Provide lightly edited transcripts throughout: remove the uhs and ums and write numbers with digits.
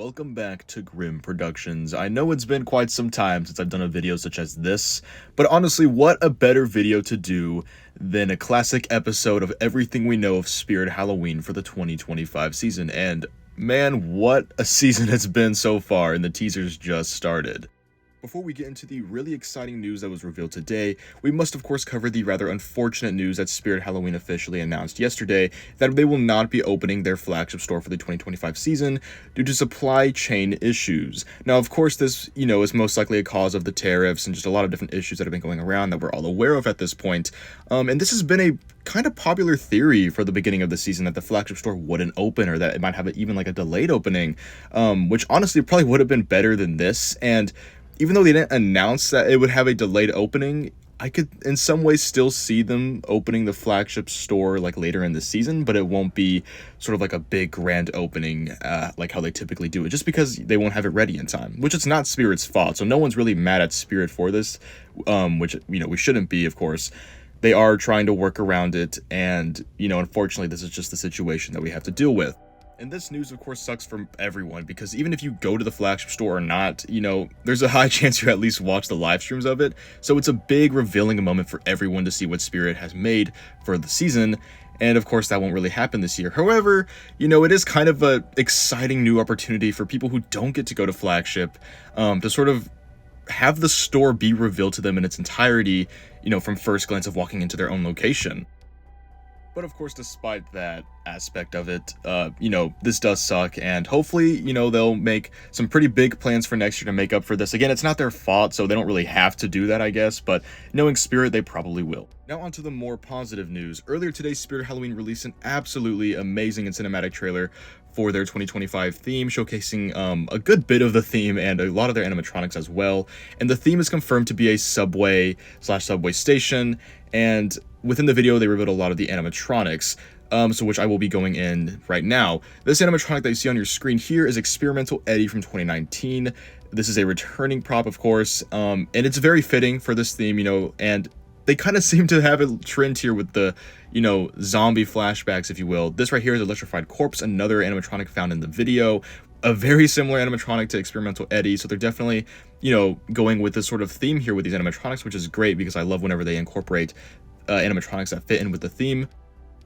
welcome back to Grim Productions. I know it's been quite some time since I've done a video such as this, but honestly, what a better video to do than a classic episode of everything we know of Spirit Halloween for the 2025 season, and man, what a season it's been so far, and the teasers just started. Before we get into the really exciting news that was revealed today, we must of course cover the rather unfortunate news that Spirit Halloween officially announced yesterday that they will not be opening their flagship store for the 2025 season due to supply chain issues. Now, of course, this, is most likely a cause of the tariffs and just a lot of different issues that have been going around that we're all aware of at this point. And this has been a kind of popular theory for the beginning of the season that the flagship store wouldn't open or that it might have even like a delayed opening, which honestly probably would have been better than this. And even though they didn't announce that it would have a delayed opening, I could in some ways still see them opening the flagship store like later in the season, but it won't be sort of like a big grand opening like how they typically do it, just because they won't have it ready in time, which it's not Spirit's fault. So no one's really mad at Spirit for this, which, we shouldn't be, of course. They are trying to work around it, and, unfortunately, this is just the situation that we have to deal with. And this news, of course, sucks for everyone, because even if you go to the flagship store or not, there's a high chance you at least watch the live streams of it. So it's a big revealing moment for everyone to see what Spirit has made for the season. And of course, that won't really happen this year. However, it is kind of a exciting new opportunity for people who don't get to go to flagship to sort of have the store be revealed to them in its entirety, from first glance of walking into their own location. But of course, despite that aspect of it, this does suck, and hopefully, they'll make some pretty big plans for next year to make up for this. Again, it's not their fault, so they don't really have to do that, I guess, but knowing Spirit, they probably will. Now onto the more positive news. Earlier today, Spirit Halloween released an absolutely amazing and cinematic trailer for their 2025 theme, showcasing a good bit of the theme and a lot of their animatronics as well. And the theme is confirmed to be a subway/subway station, and within the video, they revealed a lot of the animatronics, so which I will be going in right now. This animatronic that you see on your screen here is Experimental Eddie from 2019. This is a returning prop, of course, and it's very fitting for this theme, and they kind of seem to have a trend here with the, zombie flashbacks, if you will. This right here is Electrified Corpse, another animatronic found in the video. A very similar animatronic to Experimental Eddie, so they're definitely, going with this sort of theme here with these animatronics, which is great because I love whenever they incorporate animatronics that fit in with the theme.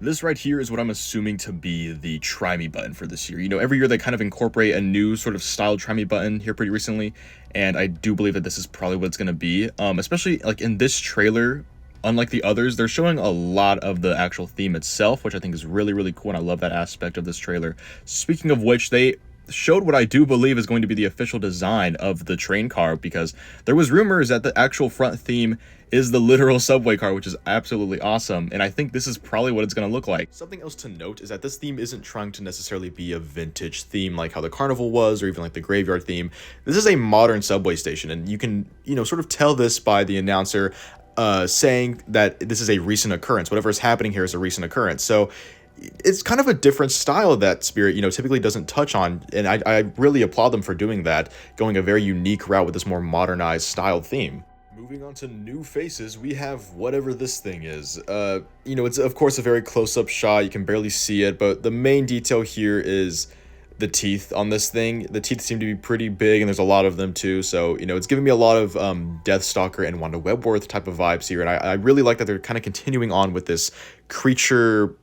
This right here is what I'm assuming to be the Try Me button for this year. Every year they kind of incorporate a new sort of styled Try Me button here pretty recently, and I do believe that this is probably what it's going to be, especially like in this trailer. Unlike the others, they're showing a lot of the actual theme itself, which I think is really, really cool, and I love that aspect of this trailer. Speaking of which, they showed what I do believe is going to be the official design of the train car, because there was rumors that the actual front theme is the literal subway car, which is absolutely awesome, and I think this is probably what it's going to look like. Something else to note is that this theme isn't trying to necessarily be a vintage theme like how the carnival was, or even like the graveyard theme. This is a modern subway station, and you can, sort of tell this by the announcer saying that this is a recent occurrence. Whatever is happening here is a recent occurrence. So it's kind of a different style that Spirit, typically doesn't touch on, and I really applaud them for doing that, going a very unique route with this more modernized style theme. Moving on to new faces, we have whatever this thing is. It's of course a very close-up shot, you can barely see it, but the main detail here is the teeth on this thing. The teeth seem to be pretty big, and there's a lot of them too, so it's giving me a lot of Deathstalker and Wanda Webworth type of vibes here, and I really like that they're kind of continuing on with this creature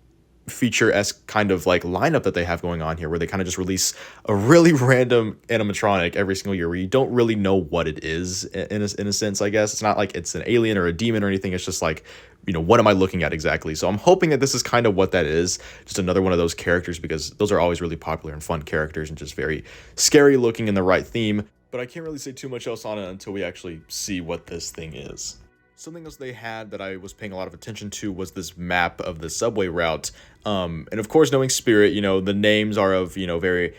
feature-esque kind of like lineup that they have going on here, where they kind of just release a really random animatronic every single year where you don't really know what it is in a sense, I guess. It's not like it's an alien or a demon or anything. It's just like, what am I looking at exactly? So I'm hoping that this is kind of what that is, just another one of those characters, because those are always really popular and fun characters and just very scary looking in the right theme. But I can't really say too much else on it until we actually see what this thing is. Something else they had that I was paying a lot of attention to was this map of the subway route. And of course, knowing Spirit, the names are of, very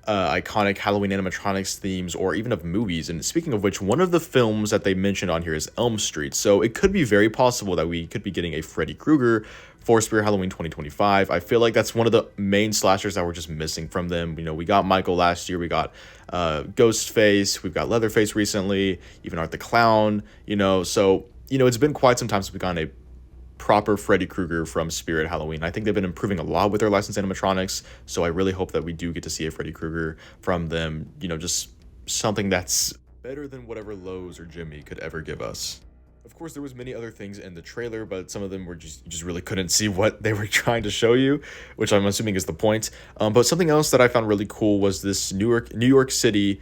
iconic Halloween animatronics themes, or even of movies. And speaking of which, one of the films that they mentioned on here is Elm Street. So it could be very possible that we could be getting a Freddy Krueger for Spirit Halloween 2025. I feel like that's one of the main slashers that we're just missing from them. We got Michael last year, we got Ghostface, we've got Leatherface recently, even Art the Clown, so it's been quite some time since we've gotten a proper Freddy Krueger from Spirit Halloween. I think they've been improving a lot with their licensed animatronics, so I really hope that we do get to see a Freddy Krueger from them, you know, just something that's better than whatever Lowe's or Jimmy could ever give us. Of course, there was many other things in the trailer, but some of them were just, you just really couldn't see what they were trying to show you, which I'm assuming is the point. But something else that I found really cool was this New York City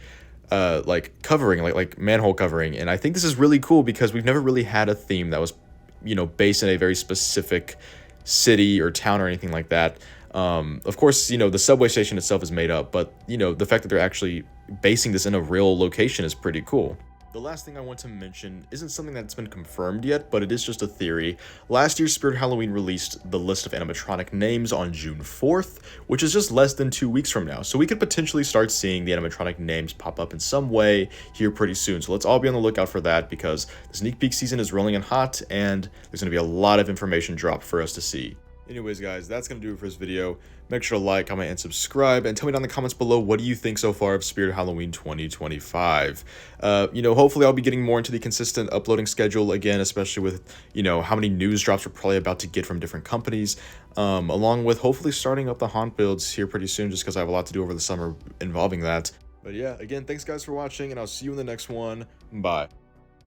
like covering, like manhole covering. And I think this is really cool because we've never really had a theme that was, you know, based in a very specific city or town or anything like that. Of course, you know, the subway station itself is made up, but, you know, the fact that they're actually basing this in a real location is pretty cool. The last thing I want to mention isn't something that's been confirmed yet, but it is just a theory. Last year, Spirit Halloween released the list of animatronic names on June 4th, which is just less than 2 weeks from now. So we could potentially start seeing the animatronic names pop up in some way here pretty soon. So let's all be on the lookout for that, because the sneak peek season is rolling in hot, and there's going to be a lot of information dropped for us to see. Anyways, guys, that's going to do it for this video. Make sure to like, comment, and subscribe, and tell me down in the comments below, what do you think so far of Spirit Halloween 2025? You know, hopefully I'll be getting more into the consistent uploading schedule again, especially with, you know, how many news drops we're probably about to get from different companies, along with hopefully starting up the haunt builds here pretty soon, just because I have a lot to do over the summer involving that. But yeah, again, thanks guys for watching, and I'll see you in the next one. Bye.